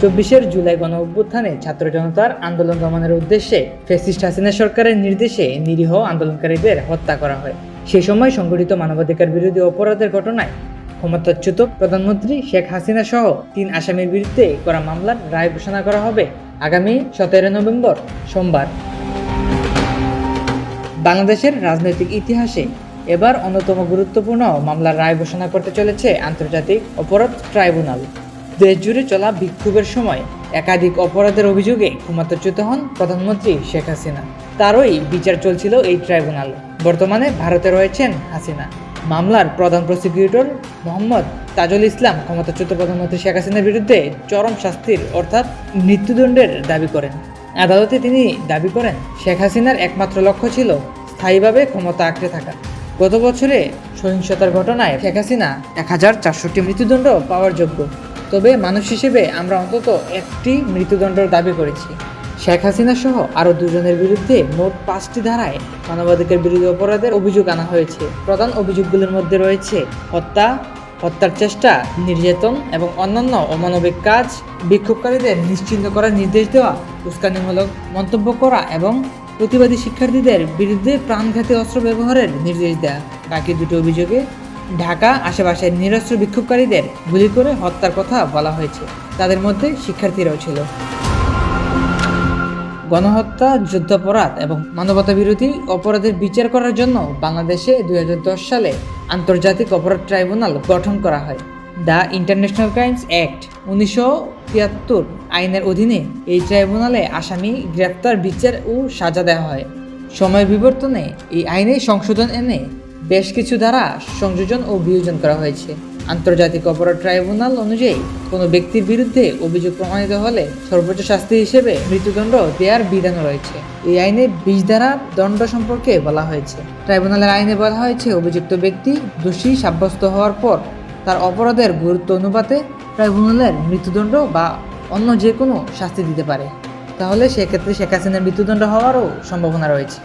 2024-এর জুলাই গণঅভ্যুত্থানে ছাত্র জনতার আন্দোলন দমনের উদ্দেশ্যে ফ্যাসিস্ট হাসিনা সরকারের নির্দেশে নিরীহ আন্দোলনকারীদের হত্যা করা হয়। সেই সময় সংঘটিত মানবাধিকার বিরোধী অপরাধের ঘটনায় ক্ষমতাচ্যুত প্রধানমন্ত্রী শেখ হাসিনা সহ 3 আসামির বিরুদ্ধে করা মামলার রায় ঘোষণা করা হবে আগামী 17 নভেম্বর সোমবার। বাংলাদেশের রাজনৈতিক ইতিহাসে এবার অন্যতম গুরুত্বপূর্ণ মামলার রায় ঘোষণা করতে চলেছে আন্তর্জাতিক অপরাধ ট্রাইব্যুনাল। দেশজুড়ে চলা বিক্ষোভের সময় একাধিক অপরাধের অভিযোগে ক্ষমতাচ্যুত হন প্রধানমন্ত্রী শেখ হাসিনা। তারই বিচার চলছিল এই ট্রাইব্যুনাল। বর্তমানে ভারতে রয়েছেন হাসিনা। মামলার প্রধান প্রসিকিউটর মোহাম্মদ তাজুল ইসলাম ক্ষমতাচ্যুত প্রধানমন্ত্রী শেখ হাসিনার বিরুদ্ধে চরম শাস্তির অর্থাৎ মৃত্যুদণ্ডের দাবি করেন। আদালতে তিনি দাবি করেন, শেখ হাসিনার একমাত্র লক্ষ্য ছিল স্থায়ীভাবে ক্ষমতা আঁকড়ে থাকা। গত বছরে সহিংসতার ঘটনায় শেখ হাসিনা 1400টি মৃত্যুদণ্ড পাওয়ার যোগ্য। তবে মানুষ হিসেবে আমরা অন্তত একটি মৃত্যুদণ্ডের দাবি করেছি। শেখ হাসিনা সহ আরও 2 জনের বিরুদ্ধে মোট 5টি ধারায় মানবাধিকার বিরোধী অপরাধের অভিযোগ আনা হয়েছে। প্রধান অভিযোগগুলোর মধ্যে রয়েছে হত্যা, হত্যার চেষ্টা, নির্যাতন এবং অন্যান্য অমানবিক কাজ, বিক্ষোভকারীদের নিশ্চিহ্ন করার নির্দেশ দেওয়া, উস্কানিমূলক মন্তব্য করা এবং প্রতিবাদী শিক্ষার্থীদের বিরুদ্ধে প্রাণঘাতী অস্ত্র ব্যবহারের নির্দেশ দেওয়া। বাকি 2টি অভিযোগে ঢাকা আশেপাশের নিরস্ত্র বিক্ষোভকারীদের গুলি করে হত্যার কথা বলা হয়েছে। তাদের মধ্যে শিক্ষার্থীরাও ছিল। গণহত্যা, যুদ্ধাপরাধ এবং মানবতা বিরোধী অপরাধের বিচার করার জন্য বাংলাদেশে 2010 সালে আন্তর্জাতিক অপরাধ ট্রাইব্যুনাল গঠন করা হয়। দ্য ইন্টারন্যাশনাল ক্রাইমস অ্যাক্ট 1973 আইনের অধীনে এই ট্রাইব্যুনালে আসামি গ্রেপ্তার, বিচার ও সাজা দেওয়া হয়। সময় বিবর্তনে এই আইনে সংশোধন এনে বেশ কিছু ধারা সংযোজন ও বিয়োজন করা হয়েছে। আন্তর্জাতিক অপরাধ ট্রাইব্যুনাল অনুযায়ী কোনো ব্যক্তির বিরুদ্ধে অভিযোগ প্রমাণিত হলে সর্বোচ্চ শাস্তি হিসেবে মৃত্যুদণ্ড দেওয়ার বিধান রয়েছে। এই আইনে 20 ধারা দণ্ড সম্পর্কে বলা হয়েছে। ট্রাইব্যুনালের আইনে বলা হয়েছে, অভিযুক্ত ব্যক্তি দোষী সাব্যস্ত হওয়ার পর তার অপরাধের গুরুত্ব অনুপাতে ট্রাইব্যুনালের মৃত্যুদণ্ড বা অন্য যে কোনো শাস্তি দিতে পারে। তাহলে সেক্ষেত্রে শেখ হাসিনার মৃত্যুদণ্ড হওয়ারও সম্ভাবনা রয়েছে।